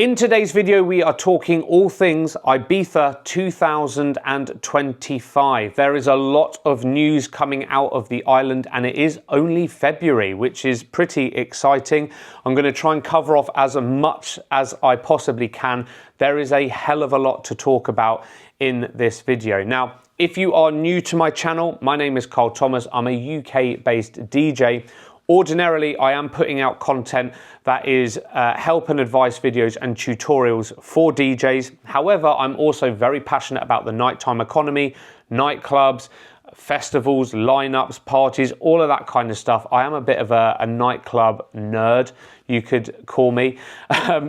In today's video, we are talking all things Ibiza 2025. There is a lot of news coming out of the island and it is only February, which is pretty exciting. I'm going to try and cover off as much as I possibly can. There is a hell of a lot to talk about in this video. Now, if you are new to my channel, my name is Karl Thomas. I'm a UK-based DJ. Ordinarily, I am putting out content that is help and advice videos and tutorials for DJs. However, I'm also very passionate about the nighttime economy, nightclubs, festivals, lineups, parties, all of that kind of stuff. I am a bit of a nightclub nerd, you could call me.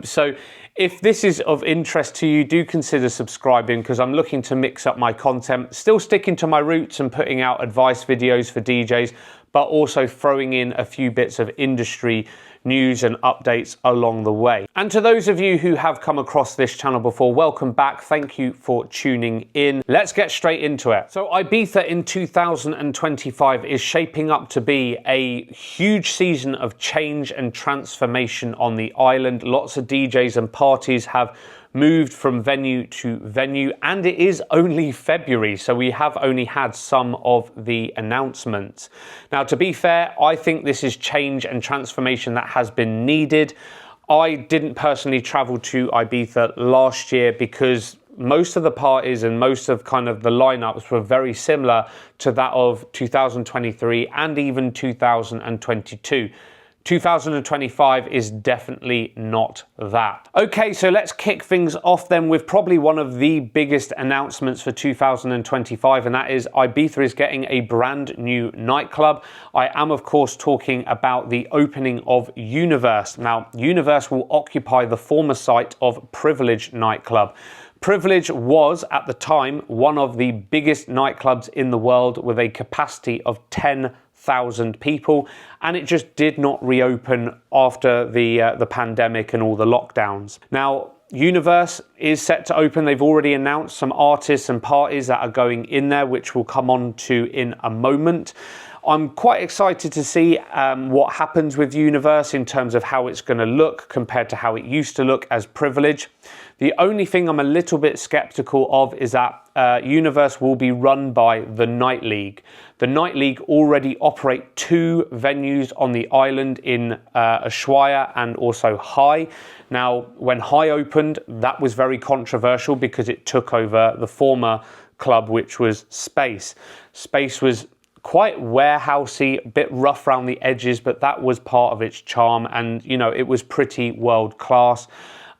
So if this is of interest to you, do consider subscribing because I'm looking to mix up my content, still sticking to my roots and putting out advice videos for DJs, but also throwing in a few bits of industry news and updates along the way. And to those of you who have come across this channel before, welcome back. Thank you for tuning in. Let's get straight into it. So Ibiza in 2025 is shaping up to be a huge season of change and transformation on the island. Lots of DJs and parties have moved from venue to venue, and it is only February, so we have only had some of the announcements. Now, to be fair, I think this is change and transformation that has been needed. I didn't personally travel to Ibiza last year because most of the parties and most of kind of the lineups were very similar to that of 2023 and even 2022. 2025 is definitely not that. Okay, so let's kick things off then with probably one of the biggest announcements for 2025, and that is Ibiza is getting a brand new nightclub. I am, of course, talking about the opening of UNVRS. Now, UNVRS will occupy the former site of Privilege nightclub. Privilege was, at the time, one of the biggest nightclubs in the world with a capacity of 10,000 people, and it just did not reopen after the pandemic and all the lockdowns. Now, UNVRS is set to open. They've already announced some artists and parties that are going in there, which we'll come on to in a moment. I'm quite excited to see what happens with UNVRS in terms of how it's going to look compared to how it used to look as Privilege. The only thing I'm a little bit skeptical of is that UNVRS will be run by the Night League. The Night League already operate two venues on the island in Ushuaia and also High. Now, when High opened, that was very controversial because it took over the former club, which was Space. Space was quite warehousey, a bit rough around the edges, but that was part of its charm, and you know, it was pretty world class.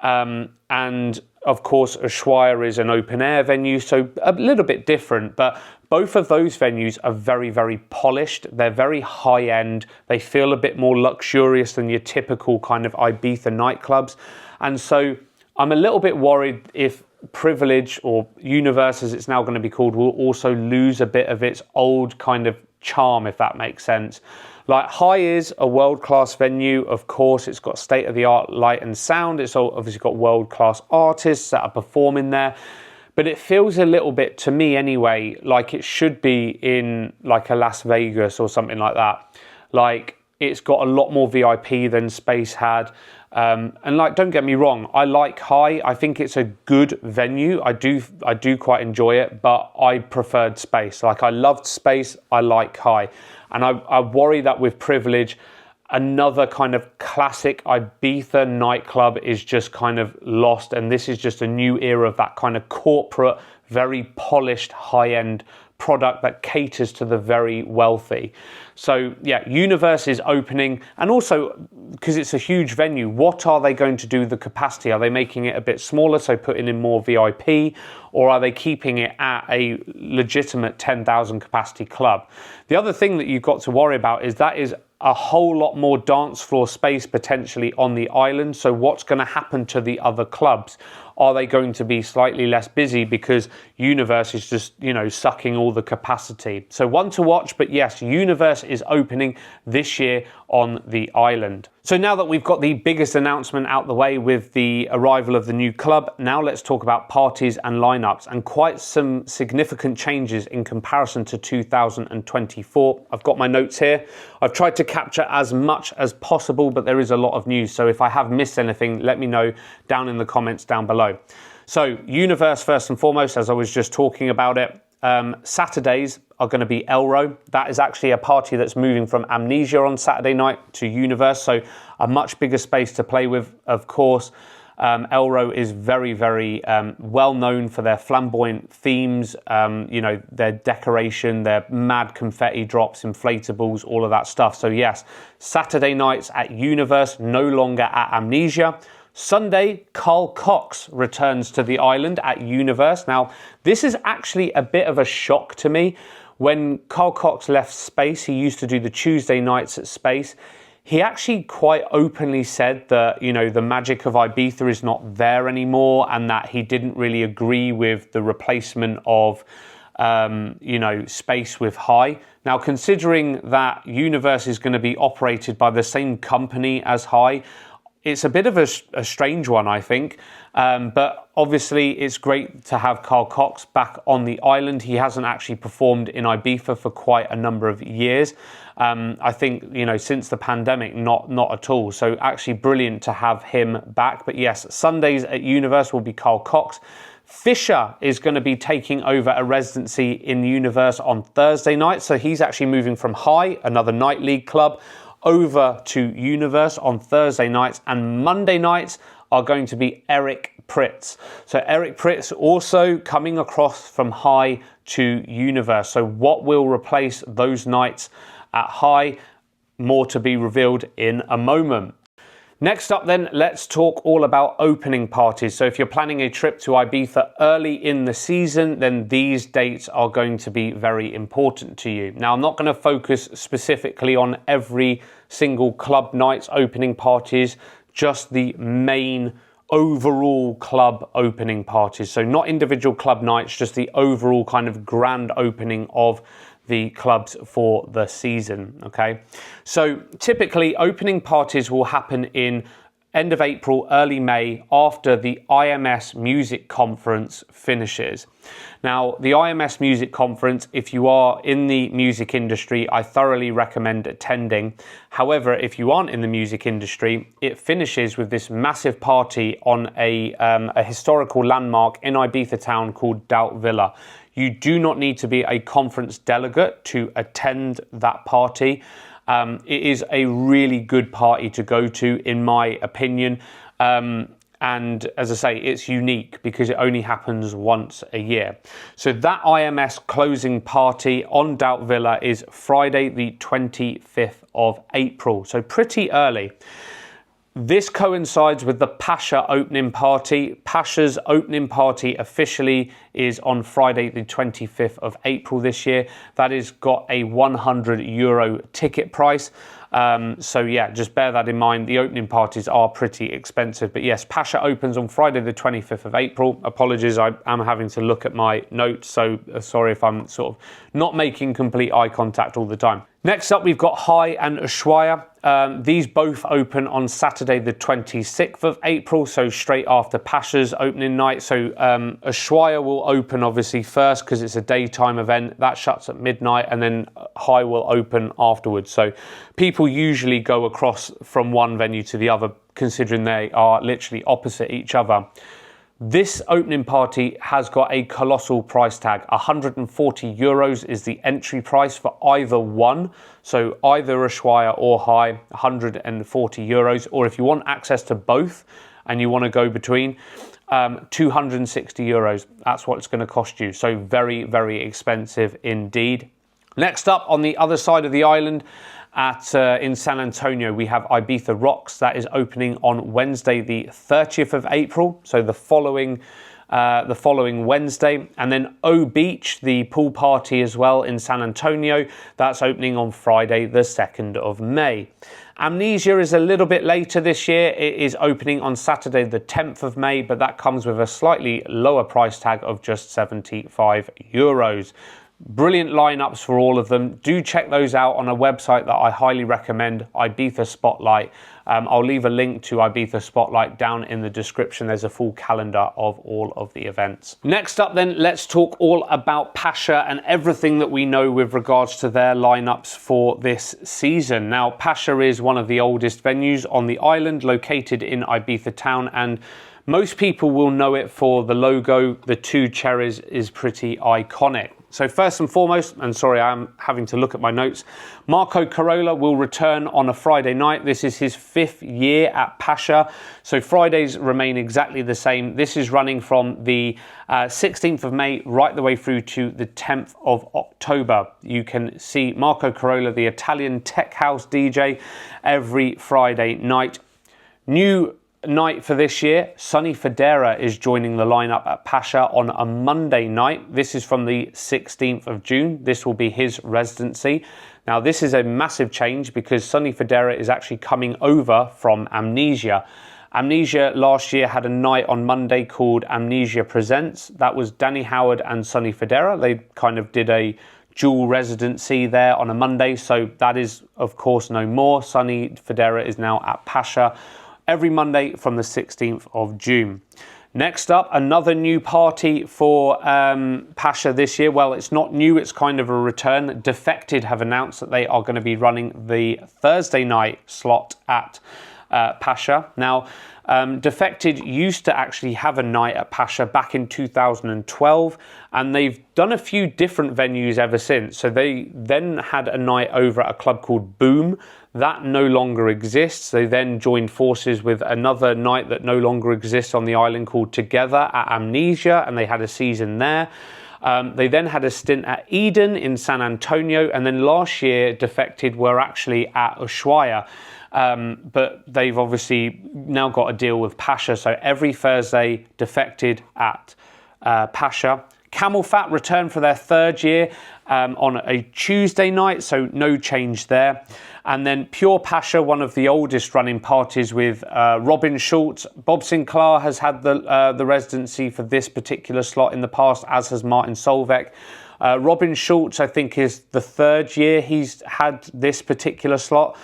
And of course, Ushuaia is an open air venue, so a little bit different, but both of those venues are very, very polished. They're very high end. They feel a bit more luxurious than your typical kind of Ibiza nightclubs. And so I'm a little bit worried if Privilege, or UNVRS as it's now going to be called, will also lose a bit of its old kind of charm, if that makes sense. Like, High is a world-class venue, of course. It's got state-of-the-art light and sound. It's obviously got world-class artists that are performing there. But it feels a little bit, to me anyway, like it should be in like a Las Vegas or something like that. Like, it's got a lot more VIP than Space had. And like, don't get me wrong, I like High. I think it's a good venue. I do quite enjoy it, but I preferred Space. Like, I loved Space, I like High. And I worry that with Privilege, another kind of classic Ibiza nightclub is just kind of lost. And this is just a new era of that kind of corporate, very polished, high-end product that caters to the very wealthy. So yeah, UNVRS is opening, and also because it's a huge venue, what are they going to do with the capacity? Are they making it a bit smaller, so putting in more VIP, or are they keeping it at a legitimate 10,000 capacity club? The other thing that you've got to worry about is that is a whole lot more dance floor space potentially on the island. So what's going to happen to the other clubs? Are they going to be slightly less busy because UNVRS is just, you know, sucking all the capacity? So one to watch, but yes, UNVRS is opening this year on the island. So now that we've got the biggest announcement out the way with the arrival of the new club, now let's talk about parties and lineups, and quite some significant changes in comparison to 2024. I've got my notes here. I've tried to capture as much as possible, but there is a lot of news. So if I have missed anything, let me know down in the comments down below. So UNVRS first and foremost, as I was just talking about it. Saturdays are going to be Elro. That is actually a party that's moving from Amnesia on Saturday night to UNVRS, so a much bigger space to play with, of course. Elro is very, very well known for their flamboyant themes, you know, their decoration, their mad confetti drops, inflatables, all of that stuff. So yes, Saturday nights at UNVRS, no longer at Amnesia. Sunday, Karl returns to the island at UNVRS. Now, this is actually a bit of a shock to me. When Karl left Space, he used to do the Tuesday nights at Space. He actually quite openly said that, you know, the magic of Ibiza is not there anymore, and that he didn't really agree with the replacement of, you know, Space with High. Now, considering that UNVRS is going to be operated by the same company as High, it's a bit of a strange one, I think, but obviously it's great to have Karl back on the island. He hasn't actually performed in Ibiza for quite a number of years. I think, you know, since the pandemic, not at all. So actually brilliant to have him back. But yes, Sundays at UNVRS will be Karl. Fisher is going to be taking over a residency in UNVRS on Thursday night. So he's actually moving from High, another night league club, over to UNVRS on Thursday nights, and Monday nights are going to be Eric Pritz. So Eric Pritz also coming across from High to UNVRS. So what will replace those nights at High? More to be revealed in a moment. Next up then, let's talk all about opening parties. So if you're planning a trip to Ibiza early in the season, then these dates are going to be very important to you. Now, I'm not going to focus specifically on every single club night's opening parties, just the main overall club opening parties. So not individual club nights, just the overall kind of grand opening of the clubs for the season, okay? So typically opening parties will happen in end of April, early May, after the IMS Music Conference finishes. Now, the IMS Music Conference, if you are in the music industry, I thoroughly recommend attending. However, if you aren't in the music industry, it finishes with this massive party on a historical landmark in Ibiza town called Dout Villa. You do not need to be a conference delegate to attend that party. It is a really good party to go to, in my opinion. And as I say, it's unique because it only happens once a year. So that IMS closing party on Dout Villa is Friday, the 25th of April. So pretty early. This coincides with the Pacha opening party. Pacha's opening party officially is on Friday, the 25th of April this year. That has got a €100 ticket price. So yeah, just bear that in mind. The opening parties are pretty expensive. But yes, Pacha opens on Friday, the 25th of April. Apologies, I am having to look at my notes. So sorry if I'm sort of not making complete eye contact all the time. Next up, we've got High and Ushuaia. These both open on Saturday, the 26th of April, so straight after Pacha's opening night. So Ushuaia will open obviously first because it's a daytime event. That shuts at midnight, and then High will open afterwards. So people usually go across from one venue to the other, considering they are literally opposite each other. This opening party has got a colossal price tag. €140 is the entry price for either one. So either Ushuaia or High, €140. Or if you want access to both and you want to go between, €260. That's what it's going to cost you. So very, very expensive indeed. Next up, on the other side of the island, in San Antonio, we have Ibiza Rocks. That is opening on Wednesday, the 30th of April. So the following Wednesday. And then O Beach, the pool party as well in San Antonio. That's opening on Friday, the 2nd of May. Amnesia is a little bit later this year. It is opening on Saturday, the 10th of May, but that comes with a slightly lower price tag of just €75. Brilliant lineups for all of them. Do check those out on a website that I highly recommend, Ibiza Spotlight. I'll leave a link to Ibiza Spotlight down in the description. There's a full calendar of all of the events. Next up then, let's talk all about Pacha and everything that we know with regards to their lineups for this season. Now, Pacha is one of the oldest venues on the island, located in Ibiza town, and most people will know it for the logo. The two cherries is pretty iconic. So first and foremost, and sorry, I'm having to look at my notes, Marco Carola will return on a Friday night. This is his 5th year at Pacha. So Fridays remain exactly the same. This is running from the 16th of May right the way through to the 10th of October. You can see Marco Carola, the Italian tech house DJ, every Friday night. New night for this year, Sonny Fodera is joining the lineup at Pacha on a Monday night. This is from the 16th of June. This will be his residency. Now, this is a massive change because Sonny Fodera is actually coming over from Amnesia. Amnesia last year had a night on Monday called Amnesia Presents. That was Danny Howard and Sonny Fodera. They kind of did a dual residency there on a Monday. So that is, of course, no more. Sonny Fodera is now at Pacha every Monday from the 16th of June. Next up, another new party for Pacha this year. Well, it's not new, it's kind of a return. Defected have announced that they are going to be running the Thursday night slot at Pacha. Now, Defected used to actually have a night at Pacha back in 2012, and they've done a few different venues ever since. So they then had a night over at a club called Boom. That no longer exists. They then joined forces with another night that no longer exists on the island called Together at Amnesia, and they had a season there. They then had a stint at Eden in San Antonio, and then last year Defected were actually at Ushuaia. But they've obviously now got a deal with Pacha, so every Thursday Defected at Pacha. Camel Fat returned for their 3rd year on a Tuesday night, so no change there. And then Pure Pacha, one of the oldest running parties with Robin Schultz. Bob Sinclair has had the residency for this particular slot in the past, as has Martin Solveig. Robin Schultz, I think, is the 3rd year he's had this particular slot.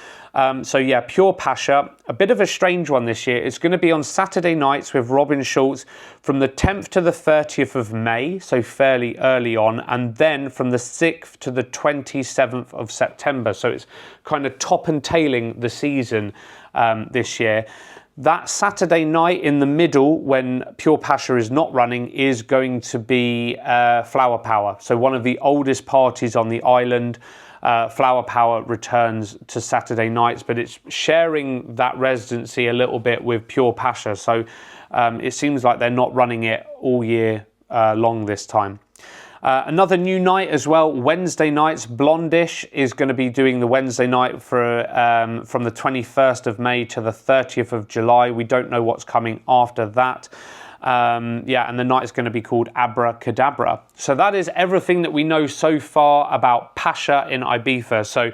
So yeah, Pure Pacha, a bit of a strange one this year. It's going to be on Saturday nights with Robin Schultz from the 10th to the 30th of May, so fairly early on, and then from the 6th to the 27th of September. So it's kind of top and tailing the season this year. That Saturday night in the middle, when Pure Pacha is not running, is going to be Flower Power. So one of the oldest parties on the island. Flower Power returns to Saturday nights, but it's sharing that residency a little bit with Pure Pacha. So it seems like they're not running it all year long this time. Another new night as well, Wednesday nights. Blondish is going to be doing the Wednesday night for from the 21st of May to the 30th of July. We don't know what's coming after that. Yeah, and the night is going to be called Abracadabra. So that is everything that we know so far about Pacha in Ibiza. So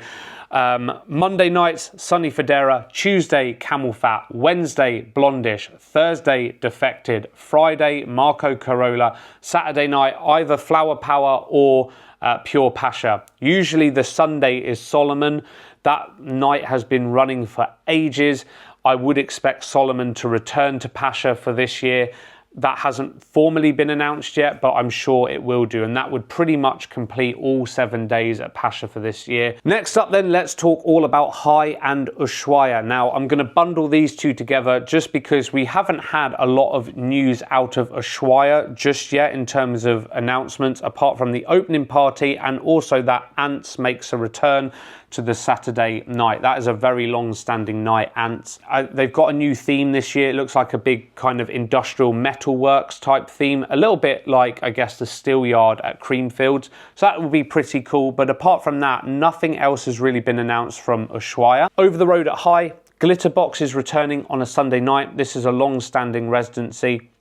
Monday nights, Sonny Fodera. Tuesday, Camel Fat. Wednesday, Blondish. Thursday, Defected. Friday, Marco Carola. Saturday night, either Flower Power or Pure Pacha. Usually the Sunday is Solomon. That night has been running for ages. I would expect Solomon to return to Pacha for this year. That hasn't formally been announced yet, but I'm sure it will do. And that would pretty much complete all 7 days at Pacha for this year. Next up then, let's talk all about High and Ushuaia. Now, I'm going to bundle these two together just because we haven't had a lot of news out of Ushuaia just yet in terms of announcements, apart from the opening party and also that Ants makes a return to the Saturday night. That is a very long-standing night, Ants. They've got a new theme this year. It looks like a big kind of industrial metalworks type theme, a little bit like, I guess, the steel yard at Creamfields. So that will be pretty cool. But apart from that, nothing else has really been announced from Ushuaia. Over the road at High, Glitterbox is returning on a Sunday night. This is a long-standing residency.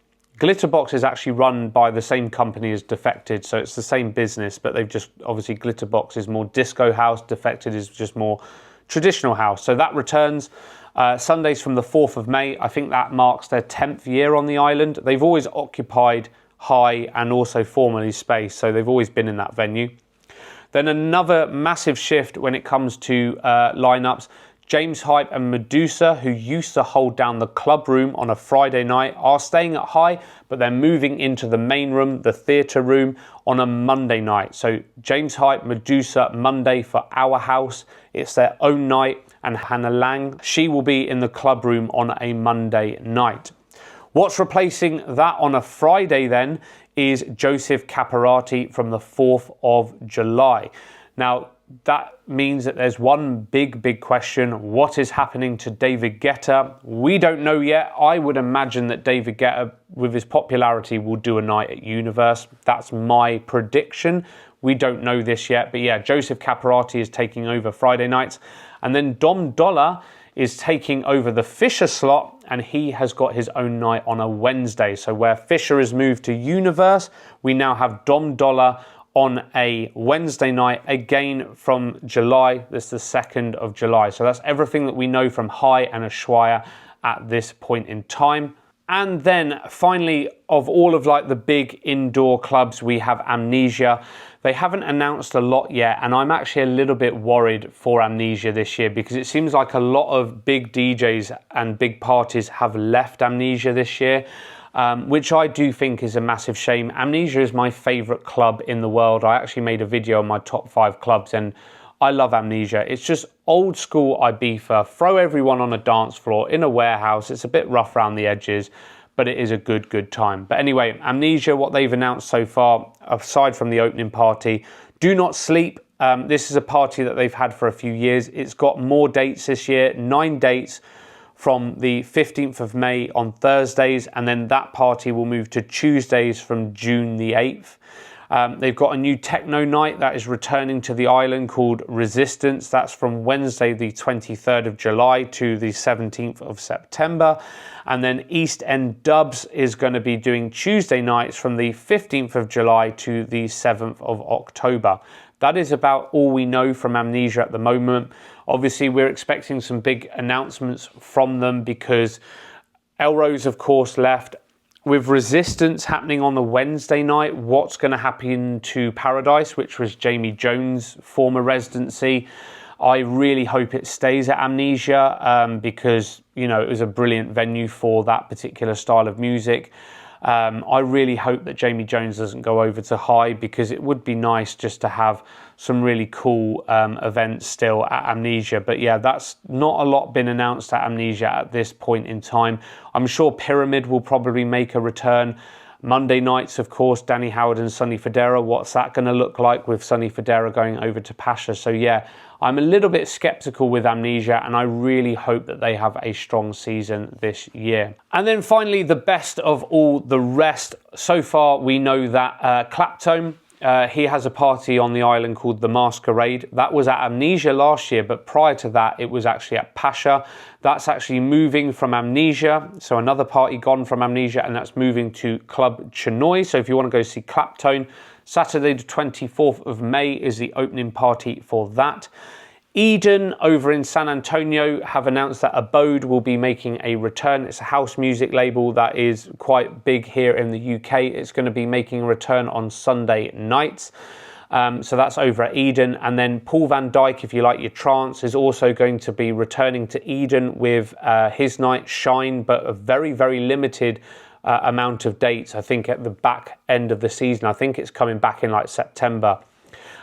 Glitterbox is actually run by the same company as Defected, so it's the same business, but they've just, obviously Glitterbox is more disco house, Defected is just more traditional house. So that returns Sundays from the 4th of May. I think that marks their 10th year on the island. They've always occupied High and also formerly Space, so they've always been in that venue. Then another massive shift when it comes to lineups. James Hype and Medusa, who used to hold down the club room on a Friday night, are staying at High, but they're moving into the main room, the theatre room, on a Monday night. So James Hype, Medusa, Monday for Our House. It's their own night. And Hannah Lang, she will be in the club room on a Monday night. What's replacing that on a Friday then is Joseph Caparati from the 4th of July. Now, that means that there's one big question. What is happening to David Guetta? We don't know yet. I would imagine that David Guetta, with his popularity, will do a night at UNVRS. That's my prediction. We don't know this yet. But yeah, Joseph Caparati is taking over Friday nights. And then Dom Dollar is taking over the Fisher slot, and he has got his own night on a Wednesday. So where Fisher has moved to UNVRS, we now have Dom Dollar on a Wednesday night, again from July. This is the 2nd of July. So that's everything that we know from High and Ushuaia at this point in time. And then finally, of all of like the big indoor clubs, we have Amnesia. They haven't announced a lot yet, and I'm actually a little bit worried for Amnesia this year because it seems like a lot of big DJs and big parties have left Amnesia this year. Which I do think is a massive shame. Amnesia is my favourite club in the world. I actually made a video on my top 5 clubs, and I love Amnesia. It's just old school Ibiza. Throw everyone on a dance floor in a warehouse. It's a bit rough around the edges, but it is a good time. But anyway, Amnesia, what they've announced so far, aside from the opening party, Do Not Sleep. This is a party that they've had for a few years. It's got more dates this year, 9 dates, from the 15th of May on Thursdays, and then that party will move to Tuesdays from June the 8th. They've got a new techno night that is returning to the island called Resistance. That's from Wednesday the 23rd of July to the 17th of September. And then East End Dubs is going to be doing Tuesday nights from the 15th of July to the 7th of October. That is about all we know from Amnesia at the moment. Obviously, we're expecting some big announcements from them because Elrose, of course, left. With Resistance happening on the Wednesday night, what's going to happen to Paradise, which was Jamie Jones' former residency? I really hope it stays at Amnesia because, you know, it was a brilliant venue for that particular style of music. I really hope that Jamie Jones doesn't go over to High because it would be nice just to have some really cool events still at Amnesia. But yeah, that's not a lot been announced at Amnesia at this point in time. I'm sure Pyramid will probably make a return. Monday nights, of course, Danny Howard and Sonny Fodera. What's that going to look like with Sonny Fodera going over to Pacha? So yeah, I'm a little bit skeptical with Amnesia, and I really hope that they have a strong season this year. And then finally, the best of all the rest. So far, we know that Claptone, he has a party on the island called The Masquerade. That was at Amnesia last year, but prior to that, it was actually at Pacha. That's actually moving from Amnesia. So another party gone from Amnesia, and that's moving to Club Chinoy. So if you want to go see Claptone, Saturday the 24th of May is the opening party for that. Eden over in San Antonio have announced that Abode will be making a return. It's a house music label that is quite big here in the UK. It's going to be making a return on Sunday nights. So that's over at Eden. And then Paul van Dyk, if you like your trance, is also going to be returning to Eden with his night Shine, but a very limited amount of dates. I think at the back end of the season. I think it's coming back in like September.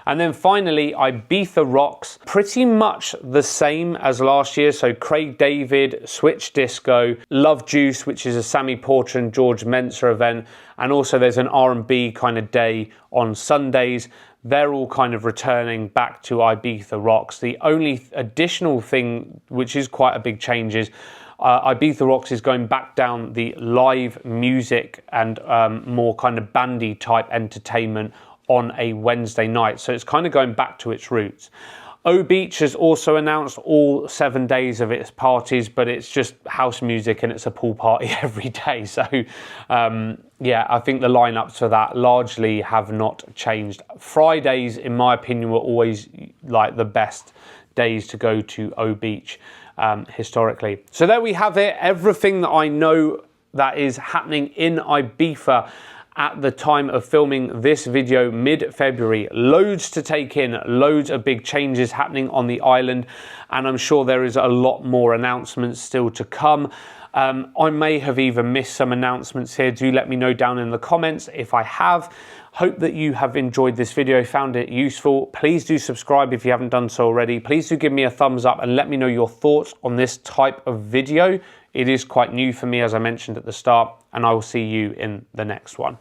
And then finally, Ibiza Rocks, pretty much the same as last year. So Craig David, Switch Disco, Love Juice, which is a Sammy Porter and George Mensah event. And also there's an R&B kind of day on Sundays. They're all kind of returning back to Ibiza Rocks. The only additional thing, which is quite a big change, is Ibiza Rocks is going back down the live music and more kind of bandy type entertainment on a Wednesday night. So it's kind of going back to its roots. O Beach has also announced all 7 days of its parties, but it's just house music and it's a pool party every day. So yeah, I think the lineups for that largely have not changed. Fridays, in my opinion, were always like the best days to go to O Beach historically. So there we have it, everything that I know that is happening in Ibiza at the time of filming this video, mid-February. Loads to take in, loads of big changes happening on the island, and I'm sure there is a lot more announcements still to come. I may have even missed some announcements here. Do let me know down in the comments if I have. Hope that you have enjoyed this video, found it useful. Please do subscribe if you haven't done so already. Please do give me a thumbs up and let me know your thoughts on this type of video. It is quite new for me, as I mentioned at the start, and I will see you in the next one.